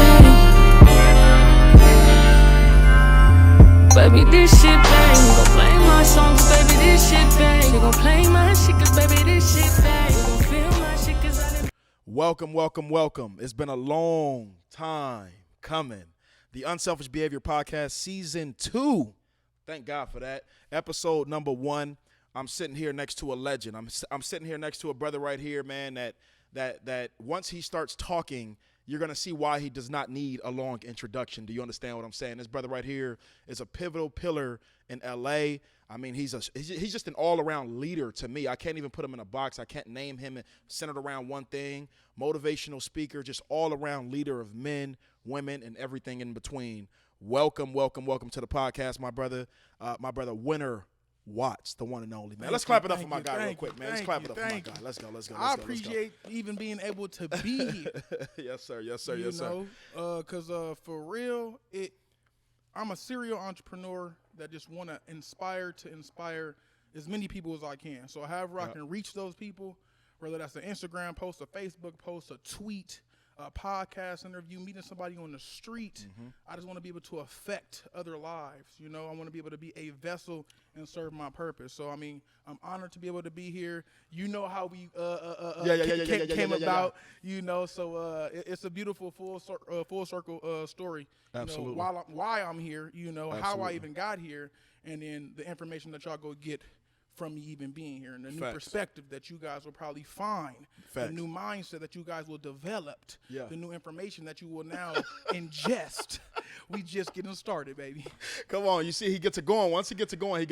bang. Baby, this shit bang. We gon' play my songs, baby, this shit bang. We gon' play my shit, cause baby, this shit bang. We gon' feel my shit, cause I didn't. Welcome. It's been a long time coming. The Unselfish Behavior Podcast, Season 2. Thank God for that. Episode number 1. I'm sitting here next to a legend. I'm sitting here next to a brother right here, man, that once he starts talking, you're going to see why he does not need a long introduction. Do you understand what I'm saying? This brother right here is a pivotal pillar in L.A. I mean, he's just an all-around leader to me. I can't even put him in a box. I can't name him centered around one thing. Motivational speaker, just all-around leader of men, women, and everything in between. Welcome to the podcast, my brother Winter Watts, the one and only, man. Let's clap it up for my guy real quick, man. Let's clap it up for my guy. Let's go. I appreciate even being able to be here. Yes, sir. Because for real, I'm a serial entrepreneur that just want to inspire as many people as I can. So however I can reach those people, whether that's an Instagram post, a Facebook post, a tweet, a podcast interview, meeting somebody on the street. I just want to be able to affect other lives. You know, I want to be able to be a vessel and serve my purpose. So, I mean, I'm honored to be able to be here. You know how we came about, you know, so it's a beautiful full circle story. Absolutely. You know, why I'm here, you know, Absolutely. how I even got here, and then the information that y'all go get from me even being here, and the new Facts. perspective that you guys will probably find, Facts. the new mindset that you guys will develop, Yeah. the new information that you will now ingest. We just getting started, baby. Come on, you see he gets it going. Once he gets it going,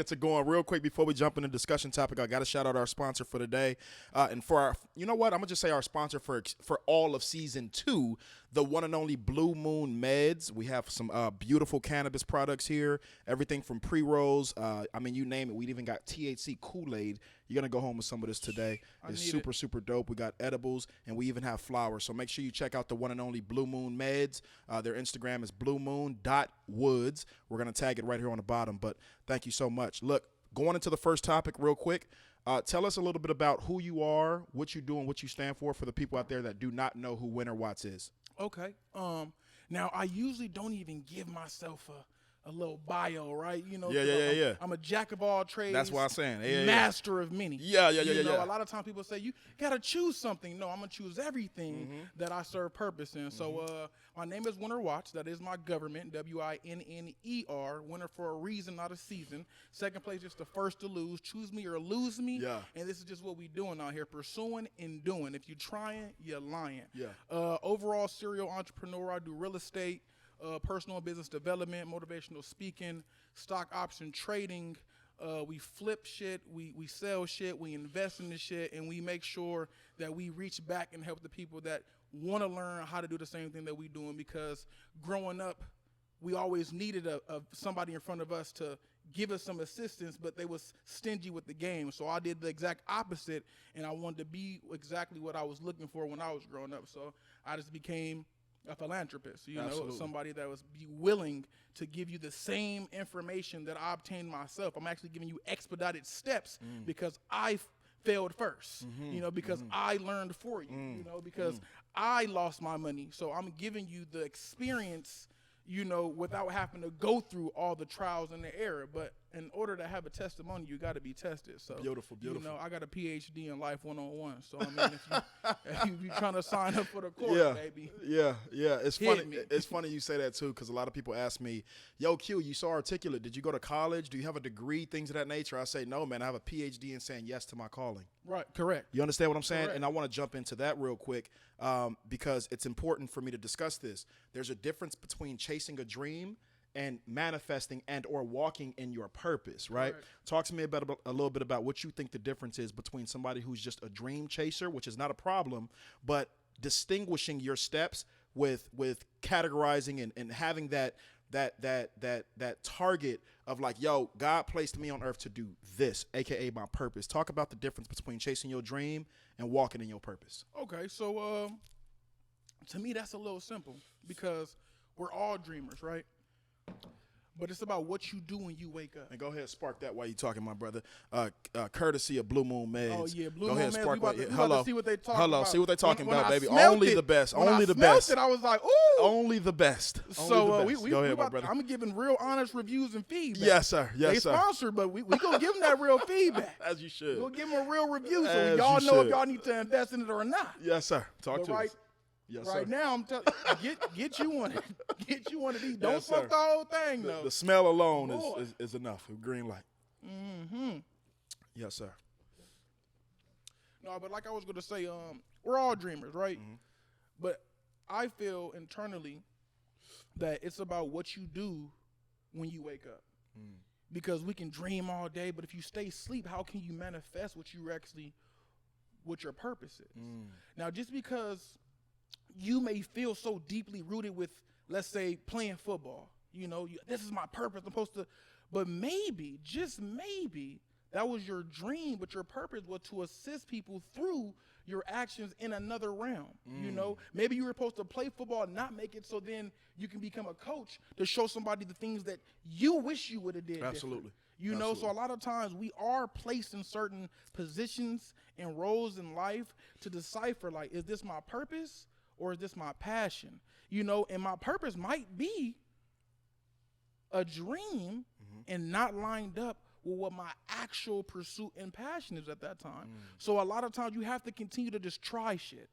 Real quick before we jump into the discussion topic, I got to shout out our sponsor for today. And for our, you know what, I'm going to just say our sponsor for all of Season 2, the one and only Blue Moon Meds. We have some beautiful cannabis products here, everything from pre-rolls. I mean, you name it. We even got THC Kool-Aid. You're going to go home with some of this today. It's super dope. We got edibles, and we even have flowers. So make sure you check out the one and only Blue Moon Meds. Their Instagram is bluemoon.woods. We're going to tag it right here on the bottom, but thank you so much. Look, going into the first topic real quick, tell us a little bit about who you are, what you do, and what you stand for the people out there that do not know who Winter Watts is. Okay. Now, I usually don't even give myself a little bio, right? You know, Yeah. I'm a jack of all trades. That's what I'm saying. Master of many. Yeah. You know, a lot of times people say, you got to choose something. No, I'm going to choose everything that I serve purpose in. So my name is Winter Watts. That is my government, WINNER. Winner for a reason, not a season. Second place is the first to lose. Choose me or lose me. Yeah. And this is just what we doing out here, pursuing and doing. If you trying, you're lying. Yeah. Overall serial entrepreneur. I do real estate, personal business development, motivational speaking, stock option trading. We flip shit, we sell shit, we invest in the shit, and we make sure that we reach back and help the people that want to learn how to do the same thing that we doing, because growing up, we always needed somebody in front of us to give us some assistance, but they was stingy with the game. So I did the exact opposite, and I wanted to be exactly what I was looking for when I was growing up. So I just became a philanthropist, you Absolutely. know, somebody that was be willing to give you the same information that I obtained myself. I'm actually giving you expedited steps because I failed first, you know, because I learned for you, you know, because I lost my money. So I'm giving you the experience, you know, without having to go through all the trials and the error. But in order to have a testimony, you got to be tested. So Beautiful. You know, I got a PhD in life 101. So I mean, if you trying to sign up for the course, baby. Yeah. It's funny. me. It's funny you say that too, because a lot of people ask me, "Yo, Q, you so articulate. Did you go to college? Do you have a degree? Things of that nature?" I say, "No, man. I have a PhD in saying yes to my calling." Right. Correct. You understand what I'm saying? Correct. And I want to jump into that real quick because it's important for me to discuss this. There's a difference between chasing a dream and manifesting and or walking in your purpose, right? Talk to me about a little bit about what you think the difference is between somebody who's just a dream chaser, which is not a problem, but distinguishing your steps with categorizing and having that target of like, yo, God placed me on earth to do this, aka my purpose. Talk about the difference between chasing your dream and walking in your purpose. Okay, so to me that's a little simple because we're all dreamers, right? But it's about what you do when you wake up. And go ahead, spark that while you're talking, my brother. Courtesy of Blue Moon Meds. Oh yeah, Blue go Moon ahead, Meds. spark We about that. to Hello, see what they talking about. see what they talking When about, I baby. smelled Only it- the best. when Only I the smelled best. it, I was like, ooh. Only the best. So Only the best. Go ahead, my brother. I'm giving real honest reviews and feedback. Yes, sir. Yes, They sir. sponsored, but we gonna give them that real feedback. As you should. We'll give them a real review so As y'all you know if should. y'all need to invest in it or not. Yes, sir. Talk But to right, us. Yes, right sir. now, I'm telling get you one. Get you one of these. Don't Yes, fuck sir. the whole thing though. The smell alone Boy. is enough. Green light. Mm-hmm. Yes, sir. No, but like I was gonna say, we're all dreamers, right? Mm-hmm. But I feel internally that it's about what you do when you wake up. Because we can dream all day, but if you stay asleep, how can you manifest what your purpose is? Now, just because you may feel so deeply rooted with, let's say, playing football, this is my purpose, I'm supposed to, but maybe, just maybe, that was your dream, but your purpose was to assist people through your actions in another realm. Maybe you were supposed to play football and not make it, so then you can become a coach to show somebody the things that you wish you would have did. Absolutely. Different. So a lot of times we are placed in certain positions and roles in life to decipher, like, is this my purpose or is this my passion? And my purpose might be a dream and not lined up with what my actual pursuit and passion is at that time. So a lot of times you have to continue to just try shit.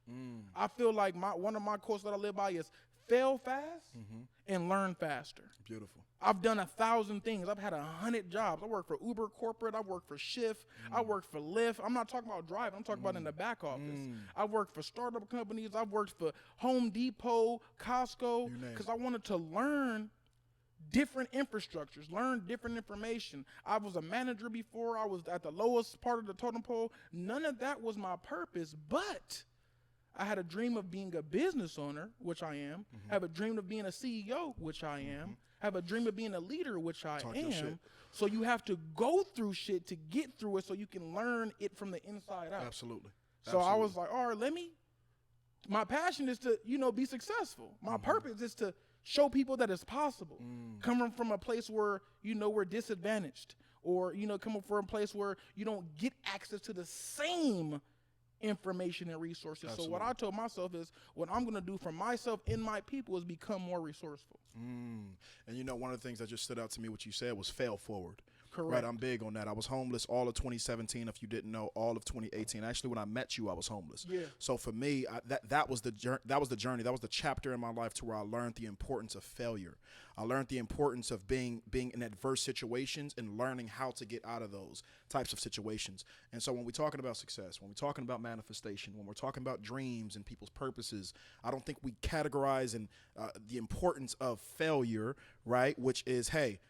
I feel like one of my quotes that I live by is fail fast and learn faster. Beautiful. I've done 1,000 things. I've had 100 jobs. I worked for Uber corporate. I worked for Shift. I worked for Lyft. I'm not talking about driving. I'm talking about in the back office. I've worked for startup companies. I've worked for Home Depot, Costco, because I wanted to learn different infrastructures, learn different information. I was a manager before. I was at the lowest part of the totem pole. None of that was my purpose, but I had a dream of being a business owner, which I am. I have a dream of being a CEO, which I am. I have a dream of being a leader, which I am. So you have to go through shit to get through it so you can learn it from the inside out. Absolutely. So I was like, all right, my passion is to, be successful. My purpose is to show people that it's possible. Coming from a place where, we're disadvantaged, or, coming from a place where you don't get access to the same information and resources. Absolutely. So what I told myself is what I'm going to do for myself and my people is become more resourceful. And one of the things that just stood out to me, what you said, was fail forward. Correct. Right, I'm big on that. I was homeless all of 2017. If you didn't know, all of 2018. Actually, when I met you, I was homeless. Yeah. So for me, that was the journey. That was the chapter in my life to where I learned the importance of failure. I learned the importance of being in adverse situations and learning how to get out of those types of situations. And so when we're talking about success, when we're talking about manifestation, when we're talking about dreams and people's purposes, I don't think we categorize the importance of failure, right? Which is, hey,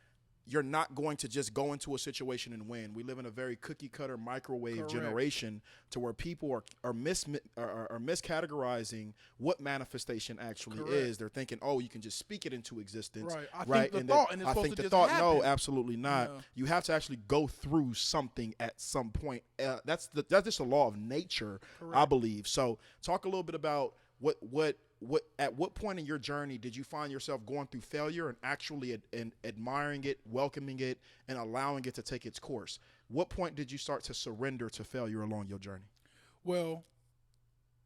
you're not going to just go into a situation and win. We live in a very cookie cutter microwave Correct. generation to where people are miscategorizing what manifestation actually Correct. is. They're thinking, oh, you can just speak it into existence. Right. I right? think the And thought, then, and it's I supposed think to the just thought, happen. no, absolutely not. Yeah. You have to actually go through something at some point. That's just a law of nature, Correct. I believe. So talk a little bit about at what point in your journey did you find yourself going through failure and actually admiring it, welcoming it, and allowing it to take its course? What point did you start to surrender to failure along your journey? Well,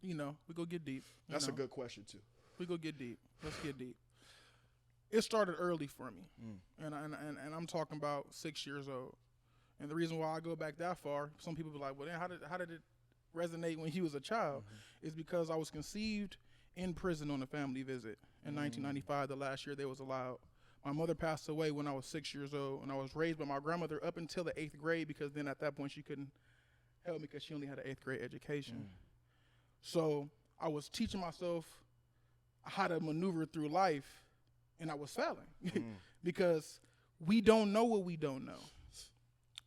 we go get deep. That's a good question too. We go get deep. Let's get deep. It started early for me, and I'm talking about 6 years old. And the reason why I go back that far, some people be like, well, then how did it resonate when he was a child? Is because I was conceived in prison on a family visit in 1995, the last year they was allowed. My mother passed away when I was 6 years old, and I was raised by my grandmother up until the 8th grade, because then at that point she couldn't help me because she only had an 8th grade education. So I was teaching myself how to maneuver through life, and I was failing because we don't know what we don't know.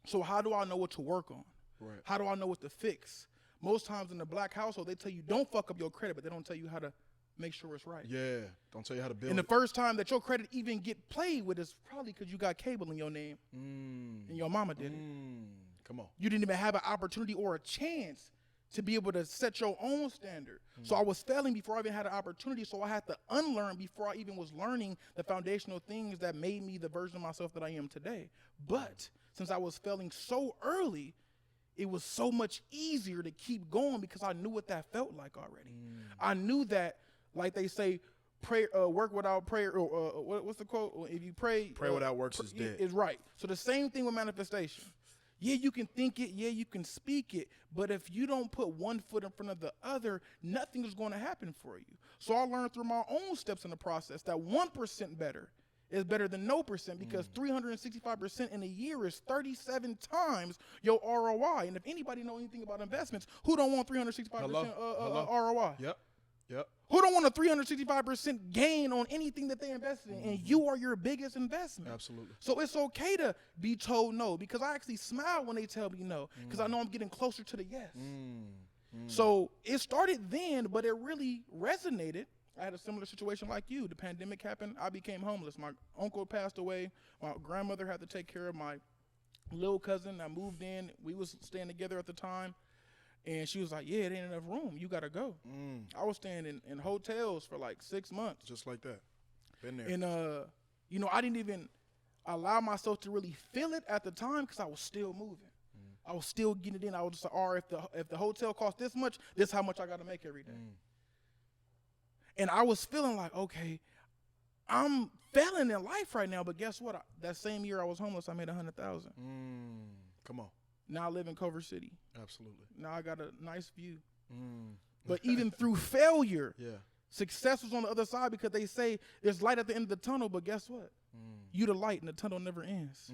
So how do I know what to work on? Right. How do I know what to fix? Most times in the black household, they tell you don't fuck up your credit, but they don't tell you how to make sure it's right. Yeah. Don't tell you how to build And the it. first time that your credit even get played with is probably because you got cable in your name and your mama did it. Come on. You didn't even have an opportunity or a chance to be able to set your own standard. So I was failing before I even had an opportunity, so I had to unlearn before I even was learning the foundational things that made me the version of myself that I am today. But since I was failing so early, it was so much easier to keep going because I knew what that felt like already. I knew that, like they say, pray, work without prayer, or what's the quote? If you pray without works is dead. Is right. So the same thing with manifestation. Yeah, you can think it. Yeah, you can speak it. But if you don't put one foot in front of the other, nothing is going to happen for you. So I learned through my own steps in the process that 1% better is better than no percent, because 365% in a year is 37 times your ROI. And if anybody know anything about investments, who don't want 365% ROI? Yep. Who don't want a 365% gain on anything that they invested in? And you are your biggest investment. Absolutely. So it's okay to be told no, because I actually smile when they tell me no, because I know I'm getting closer to the yes. So it started then, but it really resonated. I had a similar situation like you. The pandemic happened. I became homeless. My uncle passed away. My grandmother had to take care of my little cousin. I moved in. We was staying together at the time. And she was like, yeah, it ain't enough room. You got to go. I was staying in hotels for like 6 months. Just like that. Been there. And, I didn't even allow myself to really feel it at the time because I was still moving. I was still getting it in. I was just like, all right, if the hotel costs this much, this is how much I got to make every day. And I was feeling like, okay, I'm failing in life right now. But guess what? That same year I was homeless, I made $100,000. Come on. Now I live in Culver City. Absolutely. Now I got a nice view. But even through failure, success was on the other side, because they say there's light at the end of the tunnel, but guess what? You the light and the tunnel never ends.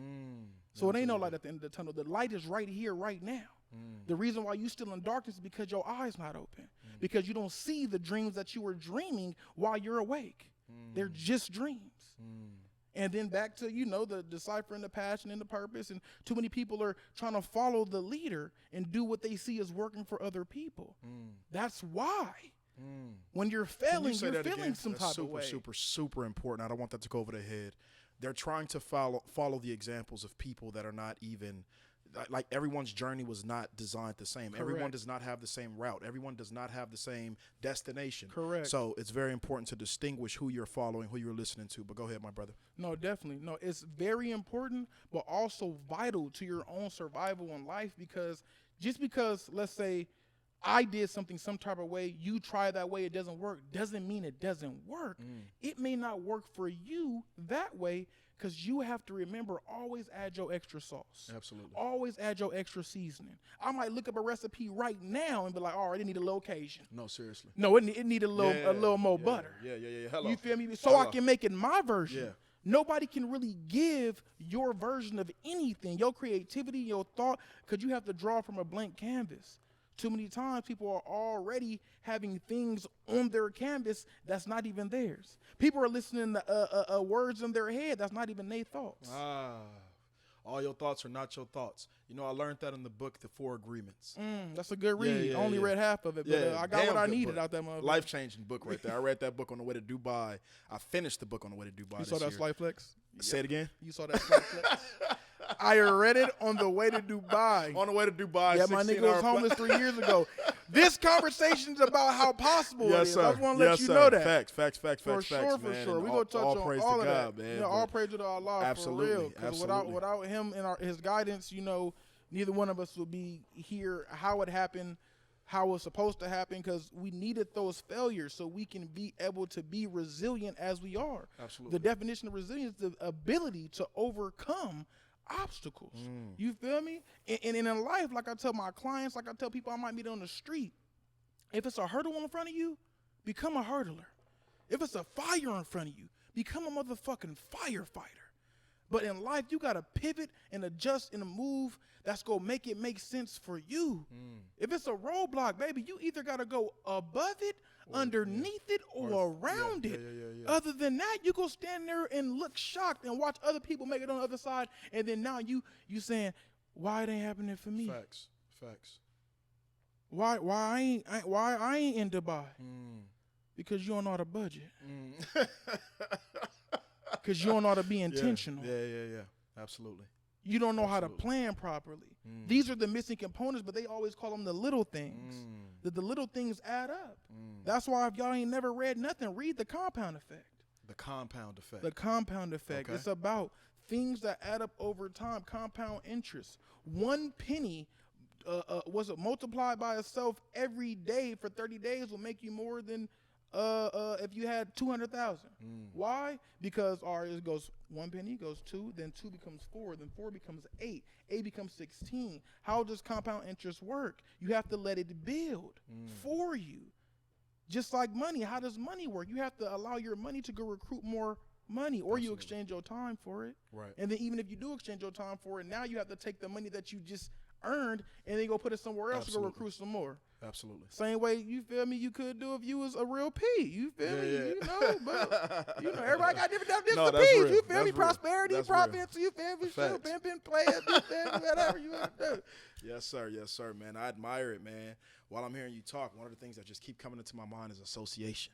So it ain't no light at the end of the tunnel. The light is right here, right now. The reason why you still in darkness is because your eyes not open, because you don't see the dreams that you were dreaming while you're awake. They're just dreams. And then back to, the deciphering the passion and the purpose. And too many people are trying to follow the leader and do what they see as working for other people. That's why. When you're failing, you're feeling some type of way. Super important. I don't want that to go over their head. They're trying to follow the examples of people that are not even, like, everyone's journey was not designed the same. Correct. Everyone does not have the same route. Everyone does not have the same destination. Correct. So it's very important to distinguish who you're following, who you're listening to. But go ahead, my brother. No, definitely. No, it's very important, but also vital to your own survival in life, because just because, let's say, I did something some type of way, you try that way, it doesn't work, doesn't mean it doesn't work. It may not work for you that way, because you have to remember, always add your extra sauce. Absolutely. Always add your extra seasoning. I might look up a recipe right now and be like, all right, it need a little Cajun. No, seriously. No, it need a little more butter. Yeah. Hello. You feel me? So I can make it my version. Yeah. Nobody can really give your version of anything, your creativity, your thought, because you have to draw from a blank canvas. Too many times people are already having things on their canvas that's not even theirs. People are listening to words in their head that's not even their thoughts. All your thoughts are not your thoughts. I learned that in the book, The 4 Agreements. That's a good read. I only read half of it, but I got what I needed out that motherfucker. Life-changing book right there. I read that book on the way to Dubai. I finished the book on the way to Dubai. You saw that Slide Flex? Say it again? You saw that Slide Flex? I read it on the way to Dubai. On the way to Dubai. Yeah, my nigga was homeless 3 years ago. This conversation is about how possible it is. Sir. I just want to let you know that. Facts, for sure, man. For sure. We're going to touch on all of that. Man, all praise to Allah, absolutely, for real. Without him and his guidance, neither one of us would be here, how it happened, how it was supposed to happen, because we needed those failures so we can be able to be resilient as we are. Absolutely. The definition of resilience is the ability to overcome obstacles. You feel me? And in life, like I tell my clients, like I tell people I might meet on the street, if it's a hurdle in front of you, become a hurdler. If it's a fire in front of you, become a motherfucking firefighter. But in life, you got to pivot and adjust and move that's going to make it make sense for you. If it's a roadblock, baby, you either got to go above it, underneath it, or around it. Other than that, you go stand there and look shocked and watch other people make it on the other side, and then now you saying, why it ain't happening for me? Facts. Why I ain't in Dubai? Because you don't know how to budget. Because you don't know how to be intentional. Yeah. Absolutely. You don't know how to plan properly. These are the missing components, but they always call them the little things. The little things add up. That's why if y'all ain't never read nothing, read The Compound Effect. The compound effect. The compound effect. Okay. It's about things that add up over time, compound interest. 1 penny was it multiplied by itself every day for 30 days will make you more than if you had 200,000. Why? Because it goes 1 penny, goes 2, then 2 becomes 4, then 4 becomes 8, 8 becomes 16. How does compound interest work? You have to let it build for you. Just like money, how does money work? You have to allow your money to go recruit more money, or you exchange your time for it. Right. And then even if you do exchange your time for it, now you have to take the money that you just earned and then go put it somewhere else to go recruit some more. Absolutely. Same way, you feel me, you could do if you was a real P. You feel me? You know, but you know, everybody got different definitions of P's. Real. You feel That's me? real. Prosperity, That's profits, you feel me? Shit, pimping, players, you feel me? Whatever you want to do. Yes, sir, man. I admire it, man. While I'm hearing you talk, one of the things that just keep coming into my mind is association.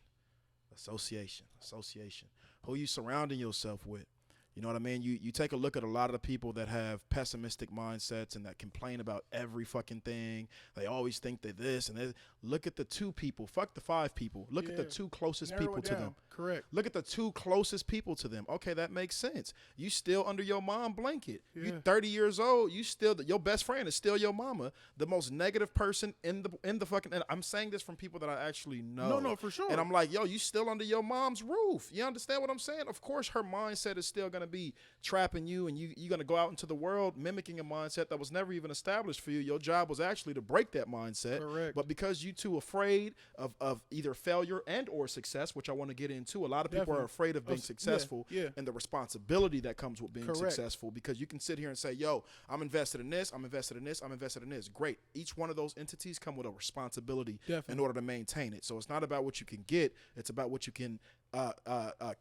Who you surrounding yourself with? You know what I mean? You take a look at a lot of the people that have pessimistic mindsets and that complain about every fucking thing. They always think they're this and that. Look at the 2 people. Fuck the 5 people. Look at the 2 closest people to them. Correct. Look at the 2 closest people to them. Okay, that makes sense. You still under your mom blanket. Yeah. You 30 years old. You still your best friend is still your mama. The most negative person in the fucking. And I'm saying this from people that I actually know. No, for sure. And I'm like, yo, you still under your mom's roof. You understand what I'm saying? Of course, her mindset is still gonna be trapping you, and you're gonna go out into the world mimicking a mindset that was never even established for you. Your job was actually to break that mindset. Correct. But because you too afraid of either failure and or success, which I want to get into, a lot of people are afraid of being successful and the responsibility that comes with being successful, because you can sit here and say, yo, I'm invested in this, I'm invested in this, I'm invested in this. Great. Each one of those entities come with a responsibility in order to maintain it. So it's not about what you can get, it's about what you can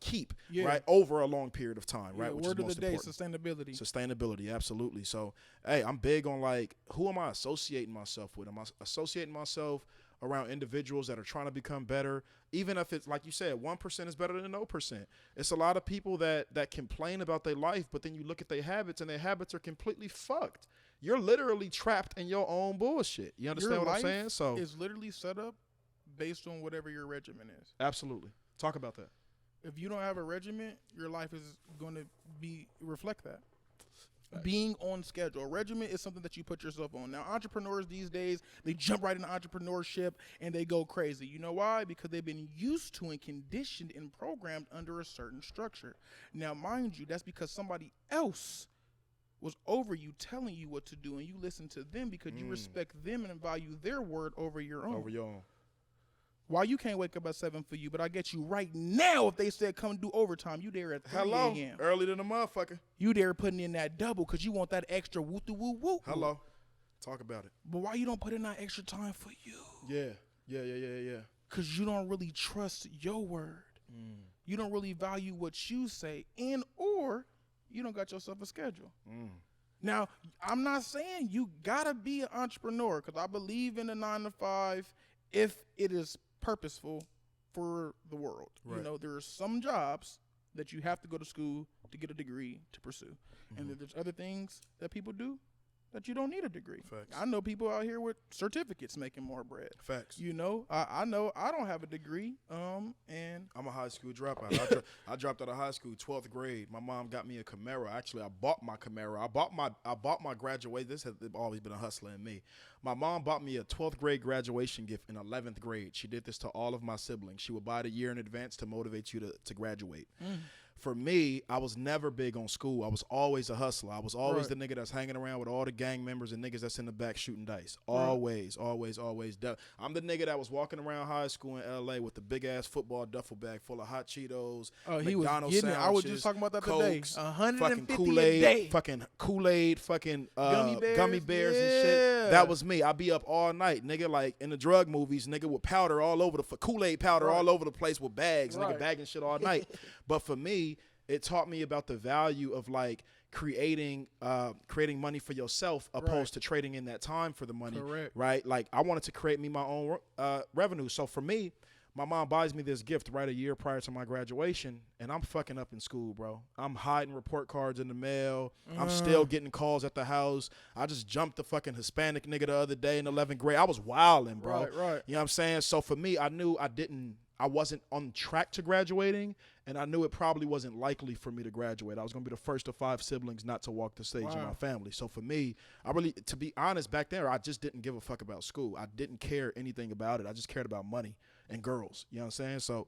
keep, right, over a long period of time, right? Which word is most of the day, important. sustainability. Sustainability, absolutely. So, hey, I'm big on, like, who am I associating myself with? Am I associating myself around individuals that are trying to become better? Even if it's, like you said, 1% is better than 0%. It's a lot of people that complain about their life, but then you look at their habits, and their habits are completely fucked. You're literally trapped in your own bullshit. You understand what I'm saying? So it's literally set up based on whatever your regimen is. Absolutely. Talk about that. If you don't have a regimen, your life is going to reflect that. Being on schedule. A regimen is something that you put yourself on. Now, entrepreneurs these days, they jump right into entrepreneurship and they go crazy. You know why? Because they've been used to and conditioned and programmed under a certain structure. Now, mind you, that's because somebody else was over you, telling you what to do, and you listen to them because you respect them and value their word over your own. Why you can't wake up at 7 for you, but I get you right now. If they said come do overtime, you there at 3 a.m. Early than a motherfucker. You there putting in that double because you want that extra woo-woo-woo. Hello. Talk about it. But why you don't put in that extra time for you? Yeah. Because you don't really trust your word. You don't really value what you say, and or you don't got yourself a schedule. Now, I'm not saying you got to be an entrepreneur, because I believe in a 9 to 5 if it is purposeful for the world. Right. You know, there are some jobs that you have to go to school to get a degree to pursue. And then there's other things that people do that you don't need a degree. Facts. I know people out here with certificates making more bread. Facts. You know, I know I don't have a degree, and I'm a high school dropout. I dropped out of high school, 12th grade. My mom got me a Camaro. Actually, I bought my Camaro. I bought my graduation. This has always been a hustler in me. My mom bought me a 12th grade graduation gift in 11th grade. She did this to all of my siblings. She would buy it a year in advance to motivate you to graduate. For me, I was never big on school. I was always a hustler. I was always the nigga that's hanging around with all the gang members and niggas that's in the back shooting dice. Always. I'm the nigga that was walking around high school in L.A. with the big-ass football duffel bag full of hot Cheetos, McDonald's sandwiches, I was just talking about that today. Cokes, 150 fucking a day. fucking Kool-Aid, fucking gummy bears and Yeah. shit. That was me. I'd be up all night, nigga, like in the drug movies, nigga, with powder all over Kool-Aid powder all over the place with bags, nigga, bagging shit all night. But for me, it taught me about the value of like creating money for yourself opposed to trading in that time for the money. Right? Like I wanted to create me my own revenue. So for me, my mom buys me this gift right a year prior to my graduation, and I'm fucking up in school, bro. I'm hiding report cards in the mail. I'm still getting calls at the house. I just jumped the fucking Hispanic nigga the other day in 11th grade. I was wilding, bro. Right. You know what I'm saying? So for me, I knew I wasn't on track to graduating, and I knew it probably wasn't likely for me to graduate. I was going to be the first of 5 siblings not to walk the stage in my family. So for me, to be honest, back there, I just didn't give a fuck about school. I didn't care anything about it. I just cared about money and girls. You know what I'm saying? So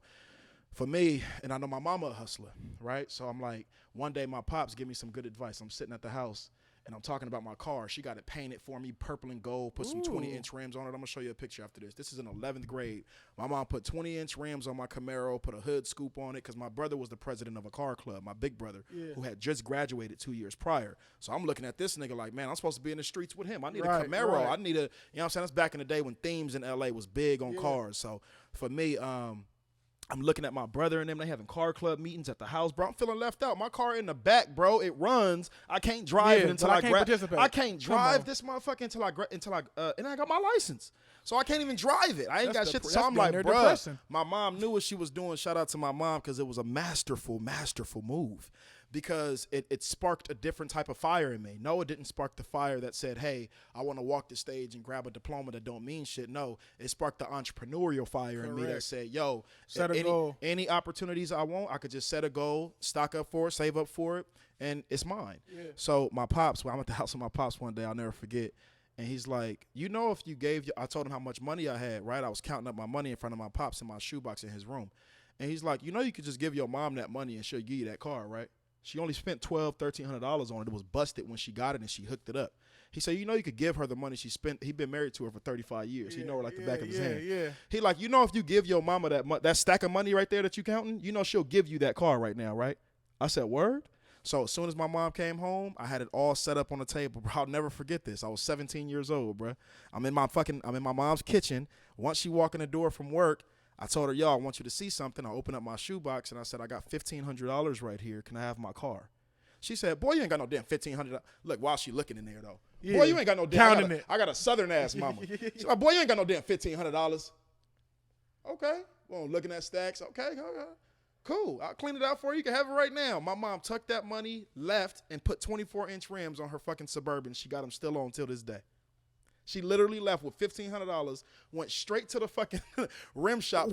for me, and I know my mama a hustler, right? So I'm like, one day my pops give me some good advice. I'm sitting at the house, and I'm talking about my car. She got it painted for me, purple and gold, put some 20-inch rims on it. I'm going to show you a picture after this. This is in 11th grade. My mom put 20-inch rims on my Camaro, put a hood scoop on it, because my brother was the president of a car club, my big brother, who had just graduated 2 years prior. So I'm looking at this nigga like, man, I'm supposed to be in the streets with him. I need a Camaro. I need a, you know what I'm saying? That's back in the day when themes in L.A. was big on cars. So for me, I'm looking at my brother and them. They having car club meetings at the house, bro. I'm feeling left out. My car in the back, bro. It runs. I can't drive it until I participate. I can't drive this motherfucker until and I got my license. So I can't even drive it. I ain't got shit. So I'm like, bro. My mom knew what she was doing. Shout out to my mom, because it was a masterful move. Because it sparked a different type of fire in me. No, it didn't spark the fire that said, hey, I want to walk the stage and grab a diploma that don't mean shit. No, it sparked the entrepreneurial fire in me that said, yo, set a goal. Any opportunities I want, I could just set a goal, stock up for it, save up for it, and it's mine. Yeah. So my pops, when I'm at the house with my pops one day, I'll never forget, and he's like, you know, if you gave, I told him how much money I had, right? I was counting up my money in front of my pops in my shoebox in his room. And he's like, you know, you could just give your mom that money and she'll give you that car, right? She only spent $1,300 on it. It was busted when she got it and she hooked it up. He said, you know, you could give her the money she spent. He'd been married to her for 35 years. He know her like the back of his hand. Yeah. He like, you know, if you give your mama that stack of money right there that you counting, you know, she'll give you that car right now, right? I said, word? So as soon as my mom came home, I had it all set up on the table, bro. I'll never forget this. I was 17 years old, bro. I'm in my mom's kitchen. Once she walked in the door from work, I told her, yo, I want you to see something. I opened up my shoebox and I said, I got $1,500 right here. Can I have my car? She said, boy, you ain't got no damn $1,500. Look, while she looking in there, though. Yeah. Boy, you ain't got no damn. I got a southern-ass mama. She's like, boy, you ain't got no damn $1,500. Okay. Well, looking at stacks. Okay. Cool. I'll clean it out for you. You can have it right now. My mom took that money, left, and put 24-inch rims on her fucking Suburban. She got them still on till this day. She literally left with $1,500, went straight to the fucking rim shop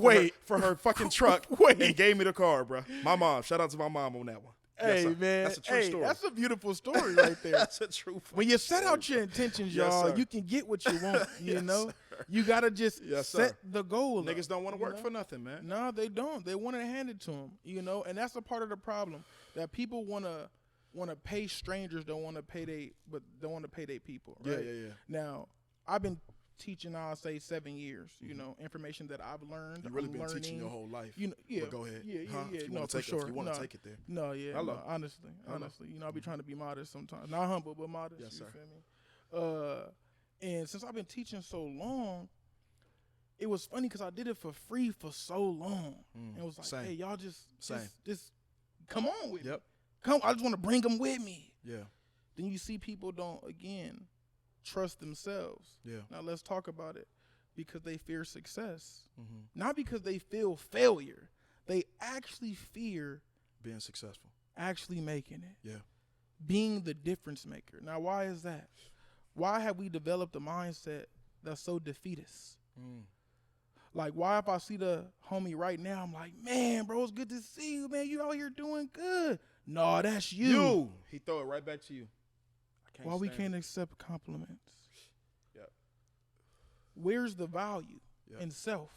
for her fucking truck, and gave me the car, bro. My mom. Shout out to my mom on that one. Hey, yes, man. That's a true story. That's a beautiful story right there. That's a true When you set out your intentions, y'all, you can get what you want, you know? Sir. You got to just set the goal. Niggas don't want to work for nothing, man. No, they don't. They want it handed to them, you know? And that's a part of the problem, that people want to pay strangers, don't want to pay their people, right? Yeah. Now, I've been teaching, I'll say 7 years, you know, information that I've learned. You've really been teaching your whole life. You know, but go ahead. Yeah. No, for sure. If you want to take it there. No, honestly. You know, I'll be trying to be modest sometimes. Not humble, but modest. Yes, sir. Feel me? And since I've been teaching so long, it was funny because I did it for free for so long. And it was like, hey, y'all just come on with me. Come, I just want to bring them with me. Yeah. Then you see people don't, again, trust themselves. Yeah. Now let's talk about it. Because they fear success. Not because they feel failure. They actually fear being successful. Actually making it. Yeah. Being the difference maker. Now why is that? Why have we developed a mindset that's so defeatist? Like, why if I see the homie right now, I'm like, man, bro, it's good to see you, man. You out here doing good. No, that's you. He throw it right back to you. Why we can't accept compliments? Yep. Where's the value in self?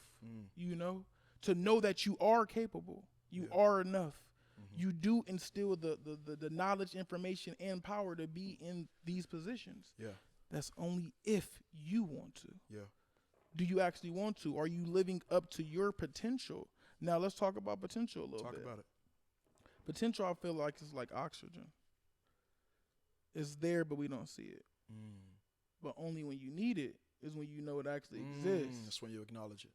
You know, to know that you are capable, you are enough. You do instill the knowledge, information, and power to be in these positions. Yeah. That's only if you want to. Yeah. Do you actually want to? Are you living up to your potential? Now let's talk about potential a little bit. Talk about it. Potential, I feel like, is like oxygen. It's there, but we don't see it. But only when you need it is when you know it actually exists. That's when you acknowledge it.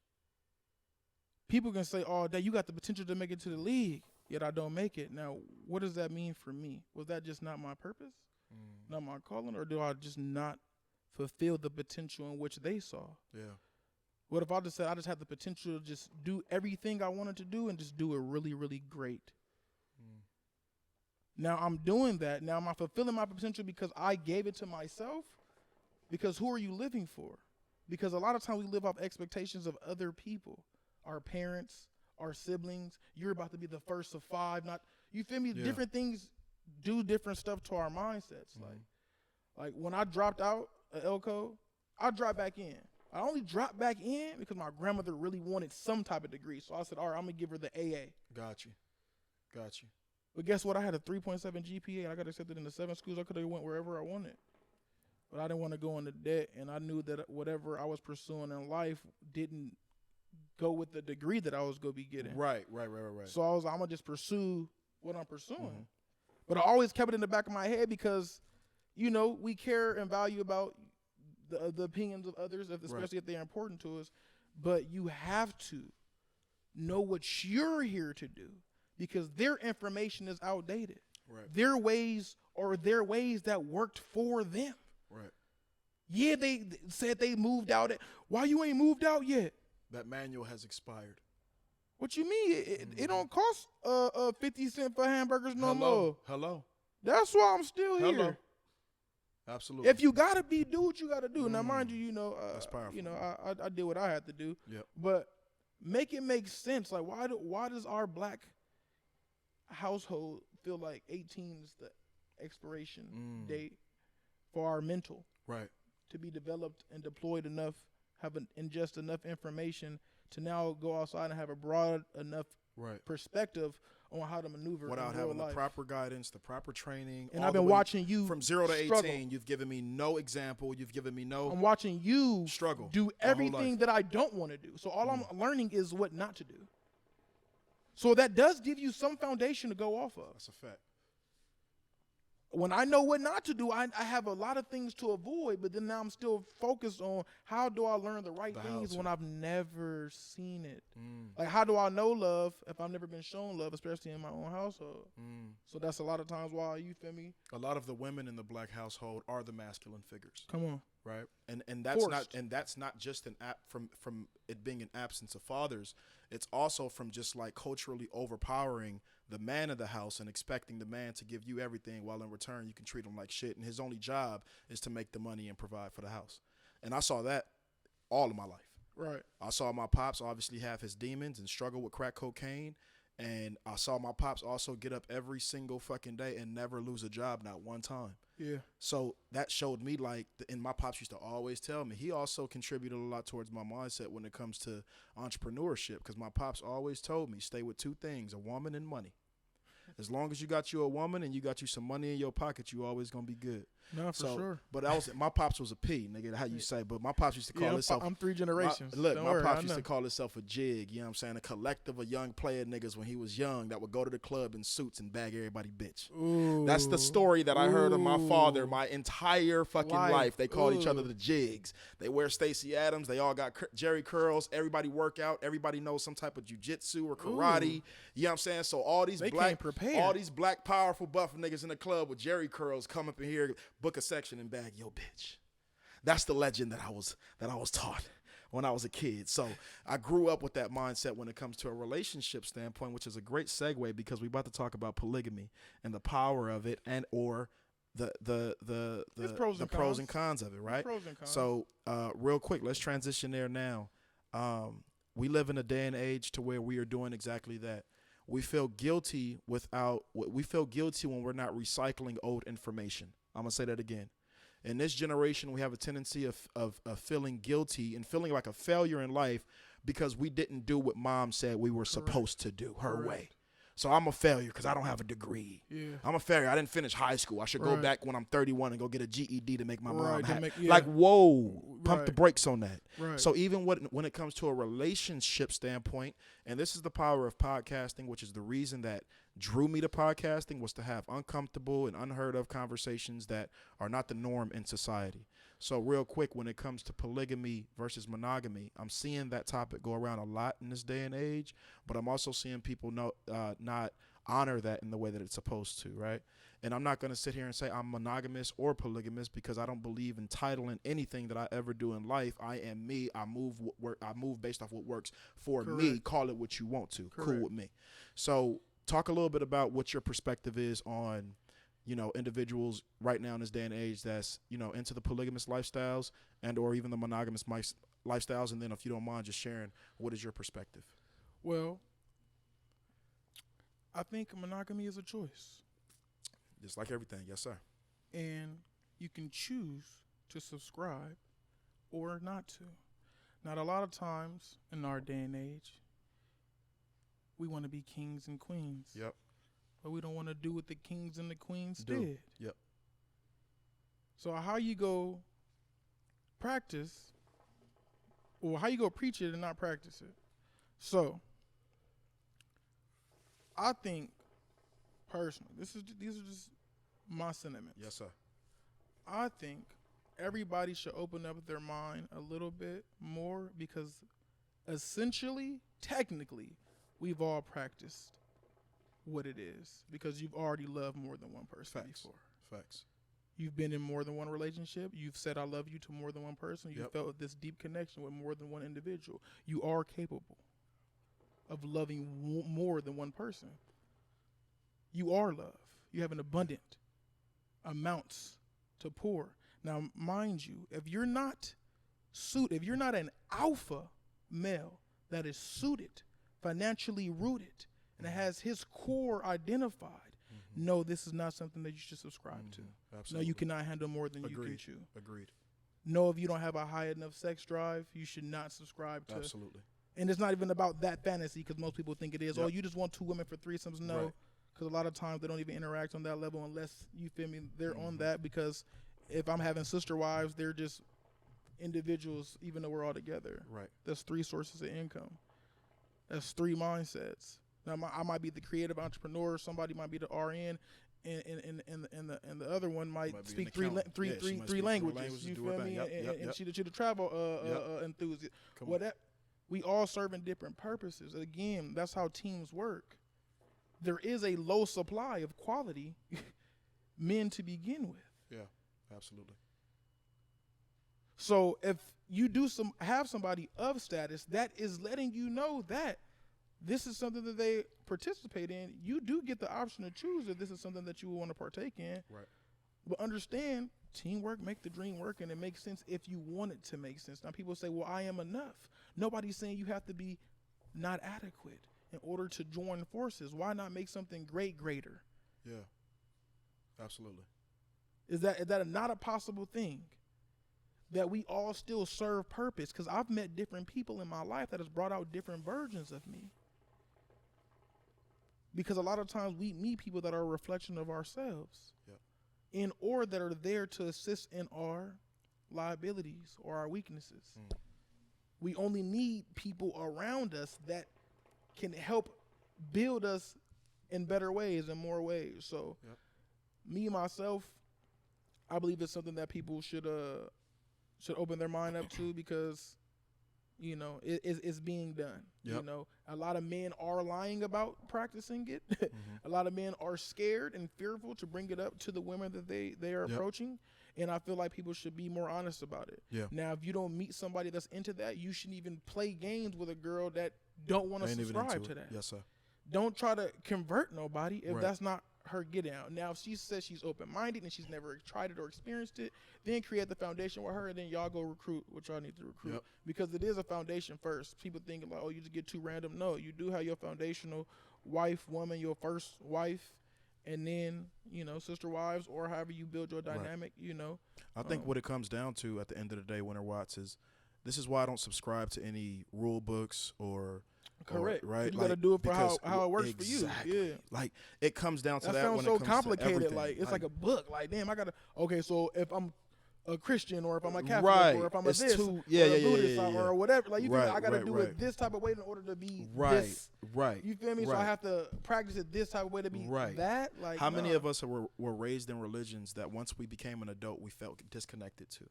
People can say all day, you got the potential to make it to the league, yet I don't make it. Now, what does that mean for me? Was that just not my purpose? Not my calling? Or do I just not fulfill the potential in which they saw? Yeah. What if I just said I just had the potential to just do everything I wanted to do and just do it really, really great? Now I'm doing that. Now am I fulfilling my potential because I gave it to myself? Because who are you living for? Because a lot of times we live off expectations of other people, our parents, our siblings. You're about to be the first of 5. Not, you feel me? Yeah. Different things do different stuff to our mindsets. Like when I dropped out of Elko, I dropped back in. I only dropped back in because my grandmother really wanted some type of degree. So I said, all right, I'm gonna give her the AA. Got you. But guess what? I had a 3.7 GPA. I got accepted into 7 schools. I could have went wherever I wanted. But I didn't want to go into debt, and I knew that whatever I was pursuing in life didn't go with the degree that I was going to be getting. Right. So I was like, I'm going to just pursue what I'm pursuing. But I always kept it in the back of my head because, you know, we care and value about the opinions of others, especially if they're important to us. But you have to know what you're here to do. Because their information is outdated. Right. Their ways are their ways that worked for them. Right. Yeah, they said they moved out. Why you ain't moved out yet? That manual has expired. What you mean? It don't cost 50 cents for hamburgers no more. Hello. That's why I'm still here. Hello. Absolutely. If you gotta do what you gotta do. Now, mind you, you know, That's powerful. you know, I did what I had to do. Yep. But make it make sense. Like, why does our black household feel like 18 is the expiration date for our mental to be developed and deployed enough, ingest enough information to now go outside and have a broad enough perspective on how to maneuver without in real having life. the proper guidance, the proper training. And I've been watching you from 0 to 18. struggle. You've given me no example. You've given me no. I'm watching you struggle do my whole everything life. that I don't want to do. So all I'm learning is what not to do. So that does give you some foundation to go off of. That's a fact. When I know what not to do, I have a lot of things to avoid, but then now I'm still focused on how do I learn the right things when I've never seen it. Like, how do I know love if I've never been shown love, especially in my own household? So that's a lot of times why, you feel me? A lot of the women in the black household are the masculine figures. Come on. Right. And that's Forced. that's not just from it being an absence of fathers. It's also from just like culturally overpowering the man of the house and expecting the man to give you everything while in return you can treat him like shit. And his only job is to make the money and provide for the house. And I saw that all of my life. Right. I saw my pops obviously have his demons and struggle with crack cocaine. And I saw my pops also get up every single fucking day and never lose a job, not one time. Yeah. So that showed me, like, and my pops used to always tell me, he also contributed a lot towards my mindset when it comes to entrepreneurship, because my pops always told me, stay with 2 things, a woman and money. As long as you got you a woman and you got you some money in your pocket, you always gonna be good. No, for sure. But my pops was a P, nigga, how you say, but my pops used to call himself. I'm 3 generations. My pops used to call himself a jig, you know what I'm saying? A collective of young player niggas when he was young that would go to the club in suits and bag everybody bitch. Ooh. That's the story that I heard of my father my entire fucking life. They called each other the jigs. They wear Stacey Adams. They all got Jerry curls. Everybody work out. Everybody knows some type of jujitsu or karate. You know what I'm saying? So all these black powerful buff niggas in the club with Jerry curls come up in here, book a section and bag yo bitch. That's the legend that I was taught when I was a kid. So I grew up with that mindset when it comes to a relationship standpoint, which is a great segue because we're about to talk about polygamy and the power of it and or the pros and cons of it, right? Pros and cons. So real quick, let's transition there now. We live in a day and age to where we are doing exactly that. We feel guilty when we're not recycling old information. I'm gonna say that again. In this generation, we have a tendency of feeling guilty and feeling like a failure in life because we didn't do what mom said we were supposed to do her way. So I'm a failure because I don't have a degree. Yeah. I'm a failure. I didn't finish high school. I should go back when I'm 31 and go get a GED to make my mom happy. Like, whoa, pump the brakes on that. Right. So even when it comes to a relationship standpoint, and this is the power of podcasting, which is the reason that drew me to podcasting, was to have uncomfortable and unheard of conversations that are not the norm in society. So real quick, when it comes to polygamy versus monogamy, I'm seeing that topic go around a lot in this day and age, but I'm also seeing people not honor that in the way that it's supposed to, right? And I'm not going to sit here and say I'm monogamous or polygamous because I don't believe in titling anything that I ever do in life. I am me. I move based off what works for me. Call it what you want to. Cool with me. So talk a little bit about what your perspective is on, individuals right now in this day and age that's, into the polygamous lifestyles and or even the monogamous lifestyles. And then if you don't mind just sharing, what is your perspective? Well, I think monogamy is a choice. Just like everything. Yes, sir. And you can choose to subscribe or not to. Now, a lot of times in our day and age, we want to be kings and queens. Yep. But we don't want to do what the kings and the queens did. Yep. So how you go practice, or how you go preach it and not practice it. So I think personally, these are just my sentiments. Yes, sir. I think everybody should open up their mind a little bit more because essentially, technically, we've all practiced what it is because you've already loved more than one person before. Facts. You've been in more than one relationship. You've said I love you to more than one person. You've felt this deep connection with more than one individual. You are capable of loving more than one person. You are love. You have an abundant amounts to pour. Now, mind you, if you're not an alpha male that is suited, financially rooted, and has his core identified, no, this is not something that you should subscribe to. Absolutely. No, you cannot handle more than you can chew. Agreed. No, if you don't have a high enough sex drive, you should not subscribe to. Absolutely. And it's not even about that fantasy because most people think it is. Oh, you just want two women for threesomes. No, because a lot of times they don't even interact on that level unless, you feel me, they're on that. Because if I'm having sister wives, they're just individuals, even though we're all together. Right. That's 3 sources of income. That's 3 mindsets. Now, I might be the creative entrepreneur. Somebody might be the RN, and the other one might speak three languages. You feel me? And she the travel enthusiast. Whatever. We all serving different purposes. Again, that's how teams work. There is a low supply of quality men to begin with. Yeah, absolutely. So if you have somebody of status, that is letting you know that this is something that they participate in. You do get the option to choose if this is something that you want to partake in. Right. But understand, teamwork make the dream work, and it makes sense if you want it to make sense. Now, people say, well, I am enough. Nobody's saying you have to be not adequate in order to join forces. Why not make something greater? Yeah, absolutely. Is that not a possible thing? That we all still serve purpose? Because I've met different people in my life that has brought out different versions of me. Because a lot of times we meet people that are a reflection of ourselves. Yeah. Or that are there to assist in our liabilities or our weaknesses. We only need people around us that can help build us in better ways and more ways. So me, myself, I believe it's something that people should open their mind up to because, it's being done. Yep. A lot of men are lying about practicing it. A lot of men are scared and fearful to bring it up to the women that they are approaching. And I feel like people should be more honest about it. Yeah. Now, if you don't meet somebody that's into that, you shouldn't even play games with a girl that don't want to subscribe to that. Yes, sir. Don't try to convert nobody if that's not her get out. Now, if she says she's open-minded and she's never tried it or experienced it, then create the foundation with her, and then y'all go recruit what y'all need to recruit. Because it is a foundation first. People think like, oh, you just get too random. No, you do have your foundational woman, your first wife, and then, sister wives, or however you build your dynamic, I think what it comes down to at the end of the day, Winter Watts, is this is why I don't subscribe to any rule books or correct. Right. You got to do it for how it works for you. Yeah. Like it comes down to that. That sounds when so it comes complicated. To like it's like a book. Like, damn, I got to, okay, so if I'm a Christian or if I'm a Catholic or if I'm a this or a Buddhist or whatever, like you feel me? I got to do it this type of way in order to be this. Right. You feel me? So I have to practice it this type of way to be that. Like, how many of us were raised in religions that once we became an adult we felt disconnected to?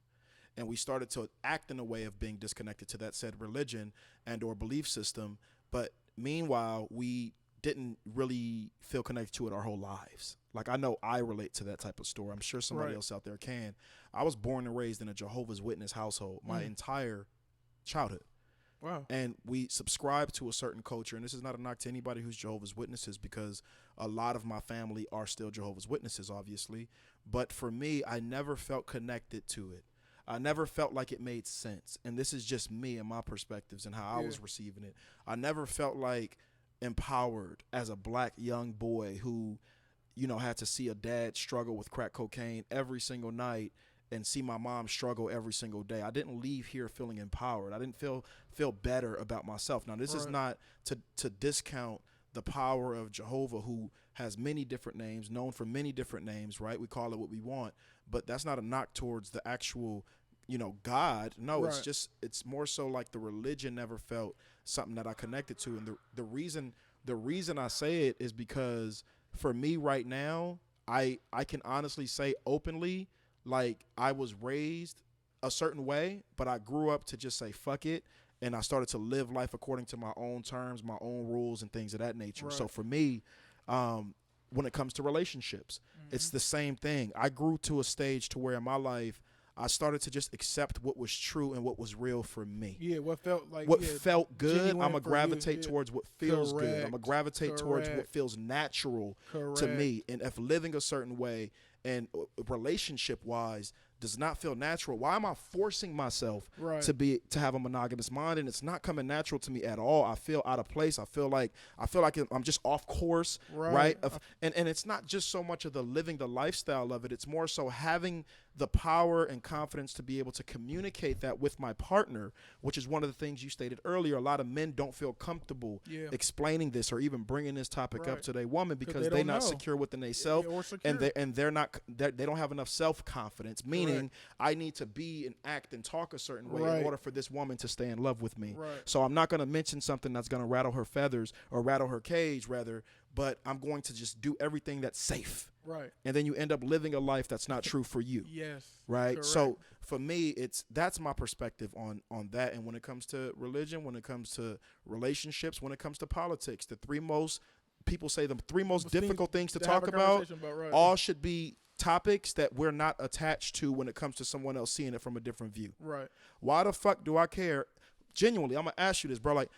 And we started to act in a way of being disconnected to that said religion and or belief system. But meanwhile, we didn't really feel connected to it our whole lives. Like, I know I relate to that type of story. I'm sure somebody else out there can. I was born and raised in a Jehovah's Witness household my entire childhood. Wow. And we subscribe to a certain culture. And this is not a knock to anybody who's Jehovah's Witnesses, because a lot of my family are still Jehovah's Witnesses, obviously. But for me, I never felt connected to it. I never felt like it made sense. And this is just me and my perspectives and how I was receiving it. I never felt like empowered as a black young boy who, you know, had to see a dad struggle with crack cocaine every single night and see my mom struggle every single day. I didn't leave here feeling empowered. I didn't feel better about myself. Now, this is not to discount the power of Jehovah, who has many different names, known for many different names, right? We call it what we want, but that's not a knock towards the actual, you know, God. No, it's more so like the religion never felt something that I connected to. And the reason I say it is because for me right now, I can honestly say openly, like, I was raised a certain way, but I grew up to just say fuck it, and I started to live life according to my own terms, my own rules, and things of that nature. Right. So for me, when it comes to relationships, it's the same thing. I grew to a stage to where in my life I started to just accept what was true and what was real for me. Yeah, what felt good, I'm going to gravitate towards what feels good. I'm going to gravitate towards what feels natural to me. And if living a certain way and relationship-wise does not feel natural, why am I forcing myself to have a monogamous mind? And it's not coming natural to me at all. I feel out of place. I feel like I'm just off course, right? And it's not just so much of the living the lifestyle of it. It's more so having the power and confidence to be able to communicate that with my partner, which is one of the things you stated earlier. A lot of men don't feel comfortable explaining this or even bringing this topic up to their woman because they're not secure within themselves, and they don't have enough self-confidence, meaning I need to be and act and talk a certain way in order for this woman to stay in love with me. So I'm not going to mention something that's going to rattle her feathers or rattle her cage, rather, but I'm going to just do everything that's safe. Right. And then you end up living a life that's not true for you. Yes. Right. Correct. So for me, that's my perspective on that. And when it comes to religion, when it comes to relationships, when it comes to politics, the three most difficult things to talk about all should be topics that we're not attached to when it comes to someone else seeing it from a different view. Right. Why the fuck do I care? Genuinely, I'm going to ask you this, bro. Like,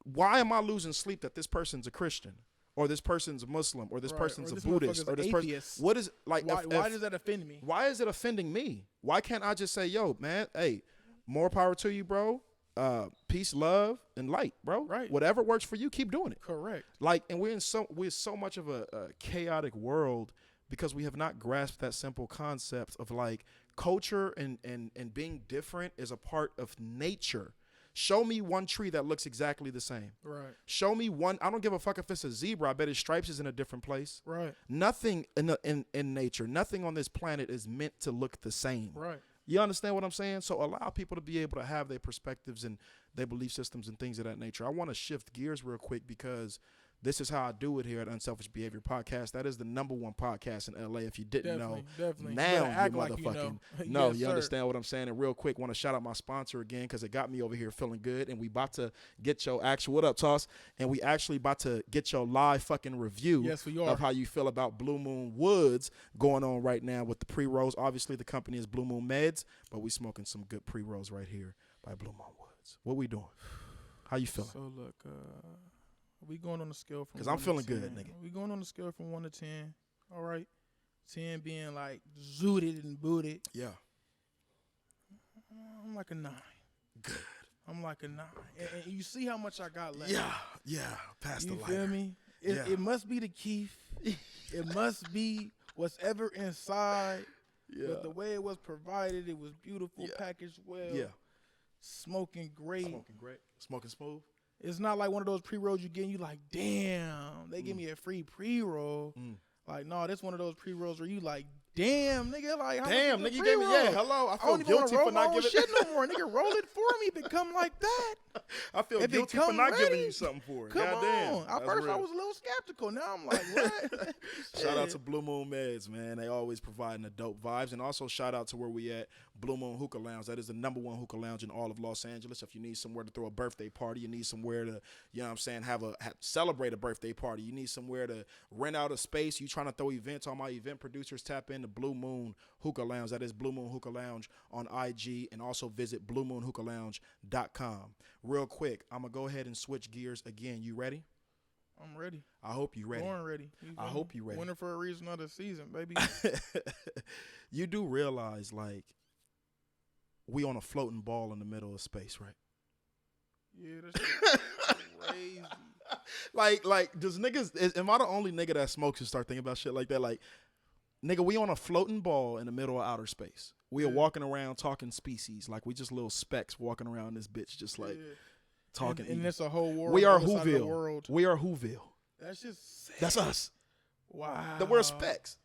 why am I losing sleep that this person's a Christian? Or this person's a Muslim, or this person's a Buddhist, or this person. What is like? Why does that offend me? Why is it offending me? Why can't I just say, "Yo, man, hey, more power to you, bro. Peace, love, and light, bro. Right. Whatever works for you, keep doing it." Correct. Like, and we're so much of a chaotic world because we have not grasped that simple concept of like culture and being different is a part of nature. Show me one tree that looks exactly the same. Right. Show me one. I don't give a fuck if it's a zebra. I bet his stripes is in a different place. Right. Nothing in nature, nothing on this planet is meant to look the same. Right. You understand what I'm saying? So allow people to be able to have their perspectives and their belief systems and things of that nature. I want to shift gears real quick because this is how I do it here at Unselfish Behavior Podcast. That is the #1 podcast in LA. If you didn't know, now you motherfucking know. You understand what I'm saying? And real quick, want to shout out my sponsor again because it got me over here feeling good. And we about to get your actual, what up, Toss? And we actually about to get your live fucking review of how you feel about Blue Moon Woods going on right now with the pre-rolls. Obviously, the company is Blue Moon Meds, but we smoking some good pre-rolls right here by Blue Moon Woods. What we doing? How you feeling? So look, we going on a scale from 'cause I'm feeling good, nigga. We going on a scale from 1 to 10. All right, 10 being like zooted and booted. Yeah. I'm like a 9. Good. I'm like a 9. And you see how much I got left. Yeah. Past the light. lighter. You feel me? It must be the Keith. It must be what's ever inside. Yeah. But the way it was provided, it was beautiful, packaged well. Yeah. Smoking great. Smoking smooth. It's not like one of those pre-rolls you get and you like, damn, they give me a free pre-roll. Like, no, this one of those pre-rolls where you like, damn, nigga, like, how damn, much nigga, you gave me, hello, I feel guilty for not giving shit no more. Nigga, roll it for me if it come like that. I feel guilty for not giving you something for it. Come God damn. on. At first, I was a little skeptical. Now I'm like, what? Shout out to Blue Moon Meds, man. They always providing the dope vibes. And also shout out to where we at, Blue Moon Hookah Lounge. That is the #1 hookah lounge in all of Los Angeles. If you need somewhere to throw a birthday party, you need somewhere to, you know what I'm saying, celebrate a birthday party. You need somewhere to rent out a space. You trying to throw events. All my event producers, tap into Blue Moon Hookah Lounge. That is Blue Moon Hookah Lounge on IG. And also visit bluemoonhookahlounge.com. Real quick, I'm going to go ahead and switch gears again. You ready? I'm ready. I hope you ready. Born ready. I hope you ready. Winning for a reason of the season, baby. You do realize, like, we on a floating ball in the middle of space, right? Yeah, that's crazy. Like, does niggas? Am I the only nigga that smokes and start thinking about shit like that? Like, nigga, we on a floating ball in the middle of outer space. We are walking around talking species, like we just little specks walking around this bitch, just like. Talking, and it's a whole world. We are Whoville. We are Whoville. That's just sick. That's us. Wow. We're specs.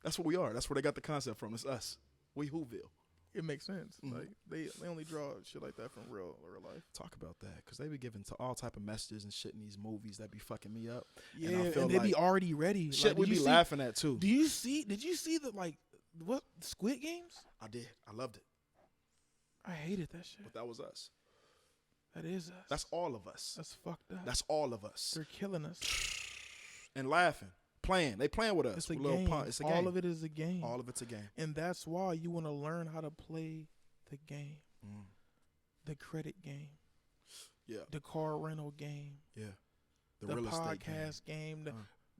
That's what we are. That's where they got the concept from. It's us. We Whoville. It makes sense. Mm-hmm. Like they only draw shit like that from real life. Talk about that, because they be giving to all type of messages and shit in these movies that be fucking me up. Yeah, and they be already ready. Shit, we be laughing at too. Did you see the what Squid Games? I did. I loved it. I hated that shit. But that was us. That is us. That's all of us. That's fucked up. That's all of us. They're killing us. And laughing. Playing. They playing with us. It's a with game. It's a game. All of it is a game. All of it's a game. And that's why you want to learn how to play the game. The credit game. Yeah. The car rental game. Yeah. The real estate podcast game.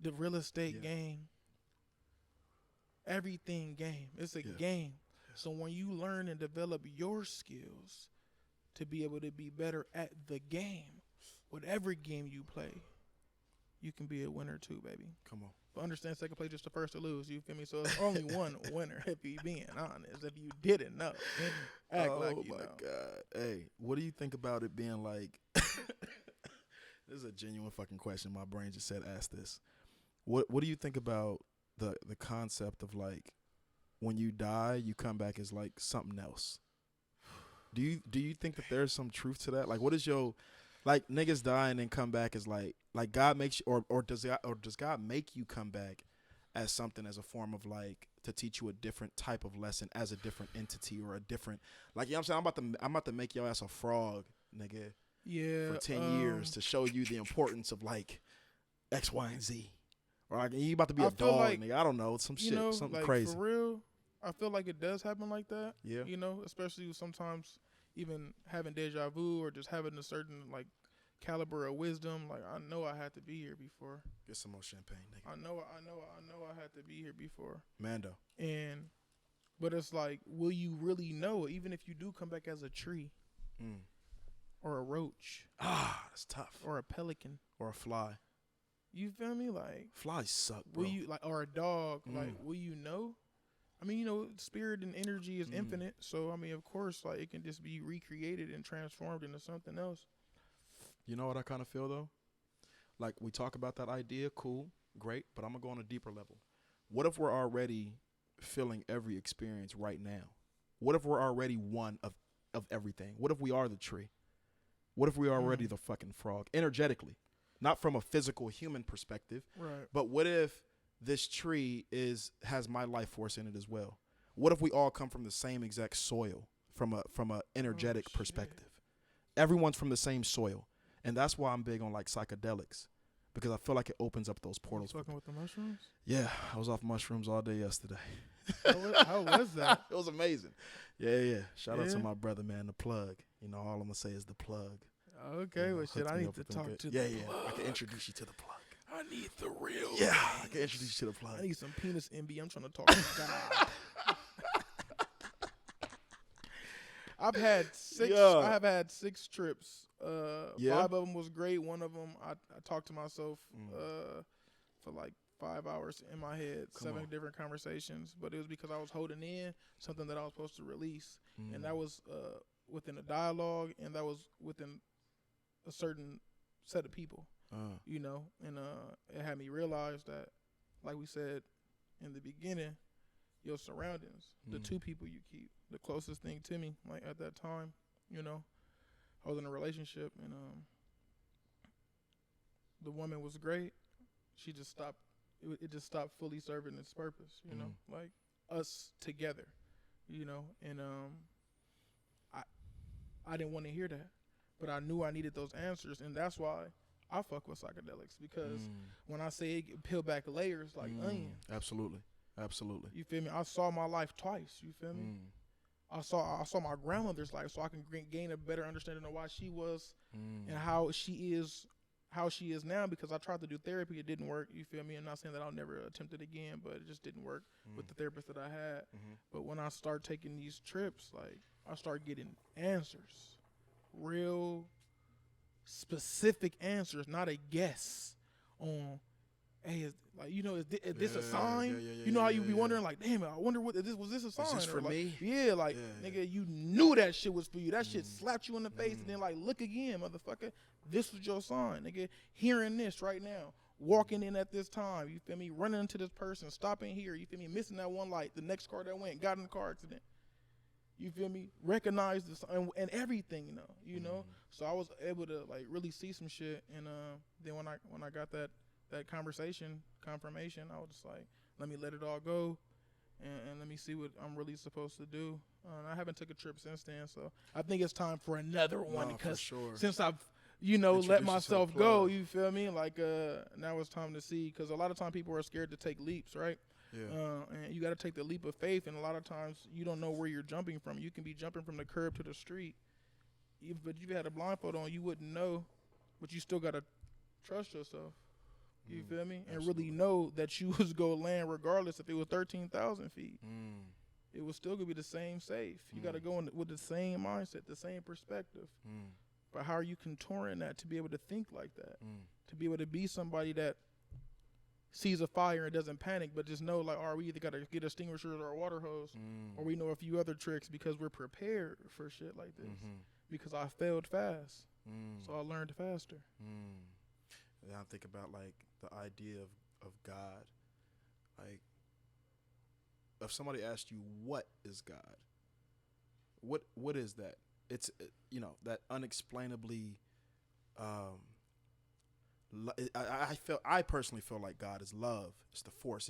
The real estate game. Everything game. It's a game. So when you learn and develop your skills to be able to be better at the game, whatever game you play, you can be a winner too, baby. Come on. But understand, second place just the first to lose. You feel me? So it's only one winner, if you being honest. If you didn't know, act like you know. Oh my God. Hey, what do you think about it being like? This is a genuine fucking question. My brain just said, ask this. What do you think about the concept of, like, when you die, you come back as like something else? Do you think that there's some truth to that? Like, what is your, like, niggas die and then come back as like God makes you, or does God make you come back as something, as a form of, like, to teach you a different type of lesson as a different entity, or a different, like, you know what I'm saying? I'm about to make your ass a frog, nigga. Yeah. For 10 years to show you the importance of, like, X, Y, and Z. Or, like, you about to be a dog, like, nigga. I don't know, some shit, something like, crazy. For real, I feel like it does happen like that. Yeah. You know, especially sometimes even having deja vu, or just having a certain, like, caliber of wisdom. Like, I know I had to be here before. Get some more champagne, nigga. I know I had to be here before. Mando. But it's like, will you really know, even if you do come back as a tree, or a roach? Ah, that's tough. Or a pelican. Or a fly. You feel me? Like, flies suck, bro. Will you, like, or a dog? Like, will you know? I mean, you know, spirit and energy is infinite. So, I mean, of course, like, it can just be recreated and transformed into something else. You know what I kind of feel, though? Like, we talk about that idea, cool, great, but I'm going to go on a deeper level. What if we're already feeling every experience right now? What if we're already one of everything? What if we are the tree? What if we are already the fucking frog? Energetically. Not from a physical human perspective. Right. But what if this tree has my life force in it as well? What if we all come from the same exact soil from a energetic perspective? Everyone's from the same soil. And that's why I'm big on, like, psychedelics, because I feel like it opens up those portals. You fucking with the mushrooms? Yeah, I was off mushrooms all day yesterday. How was that? It was amazing. Yeah. Shout out to my brother, man, the plug. You know, all I'm gonna say is the plug. Okay, you know, well, shit, I need to talk to the plug. Yeah. I can introduce you to the plug. I need the real. Yeah, I can introduce you to the plug. I need some penis envy. I'm trying to talk to God. I've had 6. I have had 6 trips. 5 of them was great. One of them, I talked to myself for like 5 hours in my head, 7 different conversations. But it was because I was holding in something that I was supposed to release, and that was within a dialogue, and that was within a certain set of people. You know, and it had me realize that, like we said in the beginning, your surroundings, the 2 people you keep, the closest thing to me, like at that time, you know, I was in a relationship, and the woman was great. She just stopped it just stopped fully serving its purpose. You know, like us together. You know, and I didn't want to hear that, but I knew I needed those answers, and that's why I fuck with psychedelics, because when I say it can peel back layers like onion. Absolutely. You feel me? I saw my life twice. You feel me? I saw my grandmother's life, so I can gain a better understanding of why she was and how she is now, because I tried to do therapy. It didn't work. You feel me? I'm not saying that I'll never attempt it again, but it just didn't work with the therapist that I had. But when I start taking these trips, like, I start getting answers, real specific answers, not a guess on, hey, is this a sign? You know how you be wondering, like, damn, I wonder was this a sign? Is this for me? Yeah, like, nigga, you knew that shit was for you. That shit slapped you in the face, and then, like, look again, motherfucker. This was your sign, nigga. Hearing this right now, walking in at this time, you feel me? Running into this person, stopping here, you feel me? Missing that one light, the next car that went, got in a car accident. You feel me? Recognize this and everything, you know. So I was able to, like, really see some shit, and then when I got that confirmation, I was just like, let me let it all go, and let me see what I'm really supposed to do. I haven't took a trip since then, so I think it's time for another one, because since I've let myself go, you feel me? Like, now it's time to see, because a lot of time people are scared to take leaps, right? Yeah. And you got to take the leap of faith, and a lot of times you don't know where you're jumping from. You can be jumping from the curb to the street, but if you had a blindfold on, you wouldn't know, but you still got to trust yourself. You feel me? And really know that you was going to land regardless if it was 13,000 feet. It was still going to be the same safe. You got to go in with the same mindset, the same perspective. But how are you contouring that to be able to think like that? To be able to be somebody that sees a fire and doesn't panic, but just know, like, all right, we either got to get extinguishers or a water hose, or we know a few other tricks, because we're prepared for shit like this. Because I failed fast, so I learned faster. And I think about, like, the idea of God. Like, if somebody asked you, what is God? What is that? It's, that unexplainably, I personally feel like God is love. It's the force.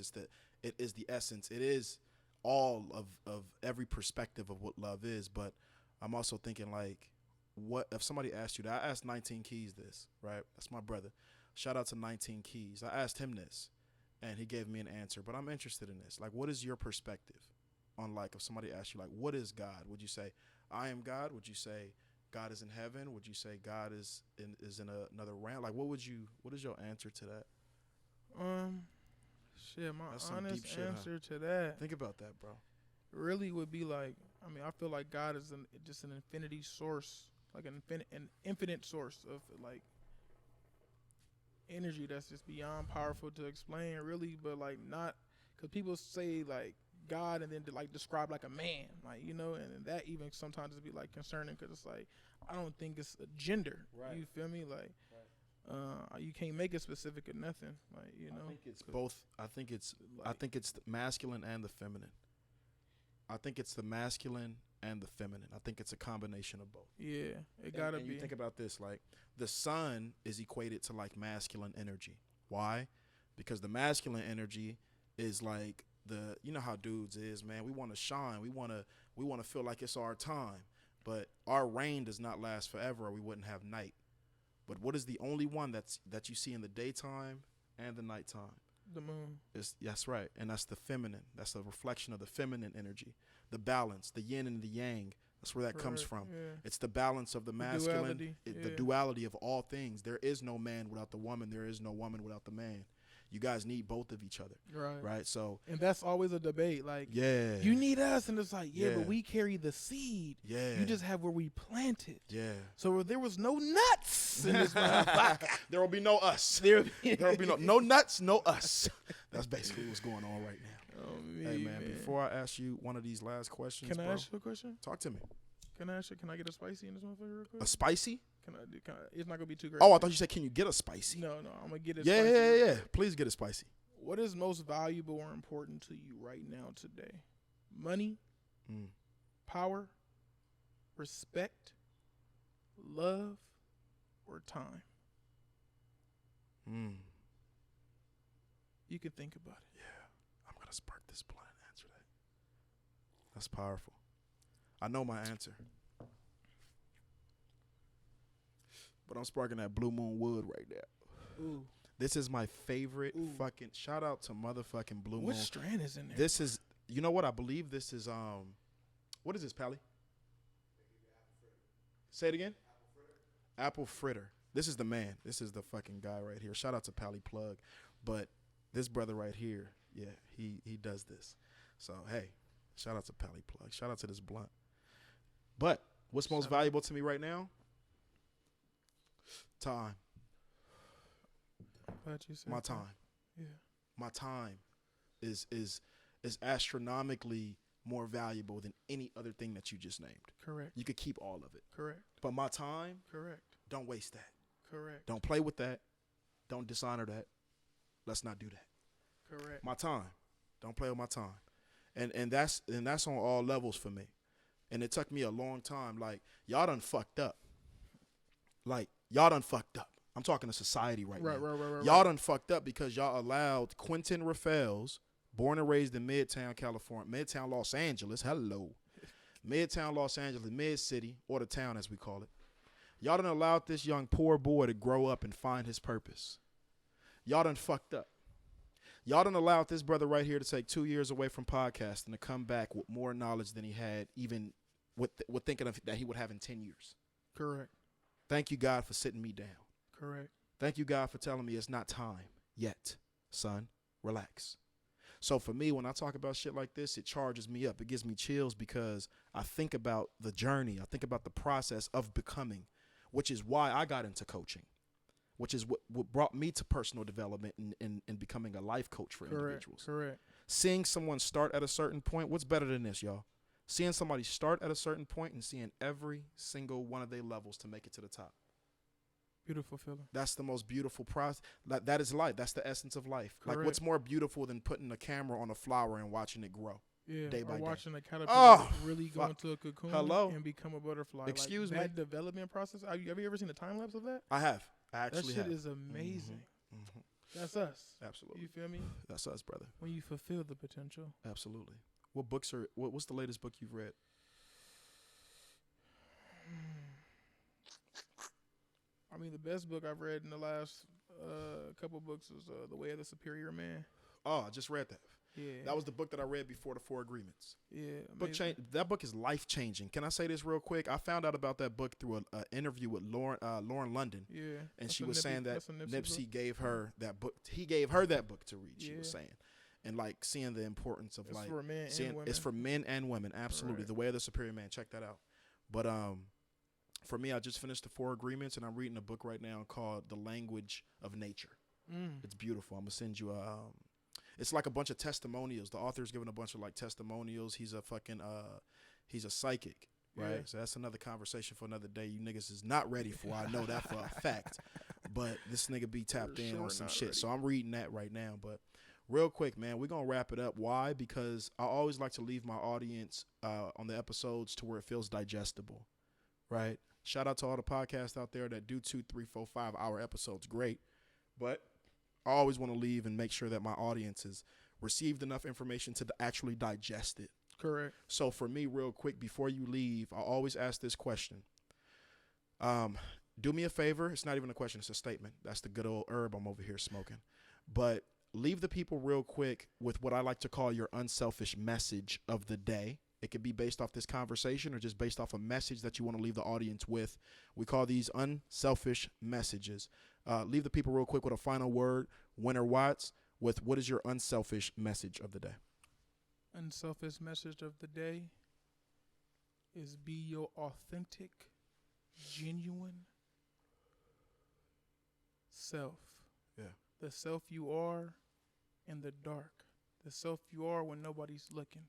It is the essence. It is all of every perspective of what love is. But I'm also thinking, like, what if somebody asked you that? I asked 19 Keys this, right? That's my brother. Shout out to 19 Keys. I asked him this, and he gave me an answer. But I'm interested in this. Like, what is your perspective on, like, if somebody asked you, like, what is God? Would you say, I am God? Would you say God is in heaven? Would you say God is in another realm? Like, what is your answer to that? My honest answer to that, think about that, bro, really would be, like, I mean, I feel like God is just an infinity source, like an infinite source of, like, energy that's just beyond powerful to explain, really. But, like, not, because people say, like, God and then to, like, describe like a man, like, and that even sometimes be, like, concerning, because it's like, I don't think it's a gender. Right. You feel me? Like, you can't make it specific or nothing, like, I think it's both. I think it's the masculine and the feminine. I think it's the masculine and the feminine. I think it's a combination of both. Yeah, it gotta be. You think about this, like, the sun is equated to, like, masculine energy. Why? Because the masculine energy is like, you know how dudes is, man. We want to shine. We want to feel like it's our time. But our reign does not last forever, or we wouldn't have night. But what is the only one that you see in the daytime and the nighttime? The moon. That's right. And that's the feminine. That's a reflection of the feminine energy. The balance, the yin and the yang. That's where that comes from. Yeah. It's the balance of the masculine, the duality of all things. There is no man without the woman. There is no woman without the man. You guys need both of each other. Right. So, and that's always a debate. Like, you need us. And it's like, but we carry the seed. Yeah. You just have where we planted. Yeah. So there was no nuts in this there will be no us. There will be no nuts, no us. That's basically what's going on right now. Oh, hey, man, before I ask you one of these last questions, can I ask you a question? Talk to me. Can I get a spicy in this motherfucker real quick? A spicy? It's not gonna be too great. Oh, I thought you said, can you get a spicy? No, I'm gonna get it. spicy. Yeah. Please get it spicy. What is most valuable or important to you right now today? Money, power, respect, love, or time? You can think about it. Yeah, I'm gonna spark this blunt and answer that. That's powerful. I know my answer, but I'm sparking that Blue Moon Wood right now. Ooh. This is my favorite fucking. Shout out to motherfucking Blue Moon. What strand is in there? This is. You know what? I believe this is. What is this, Pally? Say it again. Apple fritter. This is the man. This is the fucking guy right here. Shout out to Pally Plug, but this brother right here, yeah, he does this. So hey, shout out to Pally Plug. Shout out to this blunt. But what's most valuable to me right now? Time. Glad you said My that. time. Yeah. My time is astronomically more valuable than any other thing that you just named. Correct. You could keep all of it. Correct. But my time, Correct. don't waste that. Correct. Don't play with that. Don't dishonor that. Let's not do that. Correct. My time. Don't play with my time. And that's on all levels for me. And it took me a long time. Like, y'all done fucked up. I'm talking to society right now. Right. Y'all done fucked up because y'all allowed Quentin Rafaels, born and raised in Midtown, California, Midtown, Los Angeles, Midtown, Los Angeles, Mid-City, or the town as we call it. Y'all done allowed this young poor boy to grow up and find his purpose. Y'all done fucked up. Y'all done allowed this brother right here to take 2 years away from podcasting to come back with more knowledge than he had even with thinking of that he would have in 10 years. Correct. Thank you, God, for sitting me down. Correct. Thank you, God, for telling me it's not time yet, son. Relax. So for me, when I talk about shit like this, it charges me up. It gives me chills because I think about the journey. I think about the process of becoming, which is why I got into coaching, which is what brought me to personal development and becoming a life coach for individuals. Correct. Seeing someone start at a certain point, what's better than this, y'all? Seeing somebody start at a certain point and seeing every single one of their levels to make it to the top. Beautiful feeling. That's the most beautiful process. That is life. That's the essence of life. Correct. Like, what's more beautiful than putting a camera on a flower and watching it grow? Yeah, day by or day. watching a caterpillar Oh, really go into a cocoon and become a butterfly. Excuse like, me. That development process. Have you ever seen a time lapse of that? I have. I That actually shit have. is amazing. Mm-hmm. That's us. Absolutely. You feel me? That's us, brother. When you fulfill the potential. Absolutely. What's the latest book you've read? I mean, the best book I've read in the last couple books is The Way of the Superior Man. Oh, I just read that. Yeah. That was the book that I read before the 4 Agreements. Yeah. That book is life changing. Can I say this real quick? I found out about that book through an interview with Lauren London. Yeah. And she was saying that Nipsey gave her that book. He gave her that book to read. She was saying, and like seeing the importance of it's for men and women. It's for men and women. Absolutely, Right. The Way of the Superior Man. Check that out. But for me, I just finished the 4 Agreements, and I'm reading a book right now called The Language of Nature. It's beautiful. I'm gonna send you it's like a bunch of testimonials. The author's giving a bunch of like testimonials. He's a fucking he's a psychic, right? Yeah. So that's another conversation for another day. You niggas is not ready for. I know that for a fact. But this nigga be tapped in on some shit. Ready. So I'm reading that right now. But real quick, man, we're gonna wrap it up. Why? Because I always like to leave my audience on the episodes to where it feels digestible, right? Shout out to all the podcasts out there that do 2, 3, 4, 5 hour episodes. Great. But I always want to leave and make sure that my audience has received enough information to actually digest it. Correct. So for me, real quick, before you leave, I always ask this question. Do me a favor. It's not even a question. It's a statement. That's the good old herb I'm over here smoking. But leave the people real quick with what I like to call your unselfish message of the day. It could be based off this conversation or just based off a message that you want to leave the audience with. We call these unselfish messages. Leave the people real quick with a final word, Winter Watts, with what is your unselfish message of the day? Unselfish message of the day is be your authentic, genuine self. Yeah. The self you are in the dark. The self you are when nobody's looking.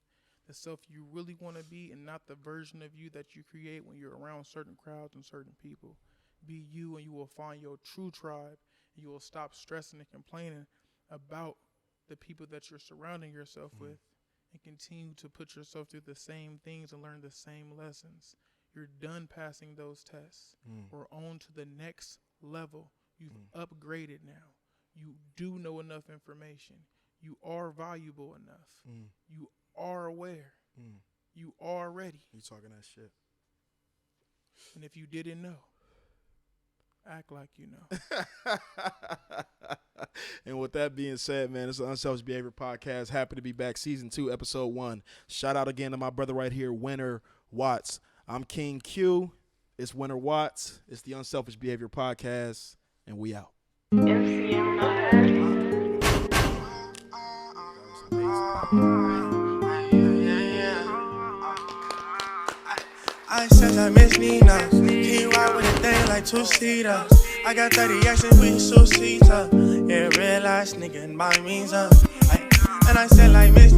The self you really want to be and not the version of you that you create when you're around certain crowds and certain people. Be you and you will find your true tribe and you will stop stressing and complaining about the people that you're surrounding yourself with and continue to put yourself through the same things and learn the same lessons. You're done passing those tests. We're on to the next level. You've upgraded now. You do know enough information. You are valuable enough. You are aware. You are ready. You talking that shit. And if you didn't know, act like you know. And with that being said, man, it's the Unselfish Behavior Podcast. Happy to be back. Season 2, Episode 1. Shout out again to my brother right here, Winter Watts. I'm King Q. It's Winter Watts. It's the Unselfish Behavior Podcast. And we out. I said I miss Nina. He ride with a thing like two-seater. I got 30 actions, we two-seater. Yeah, real ass nigga, and my means up. And I said like Miss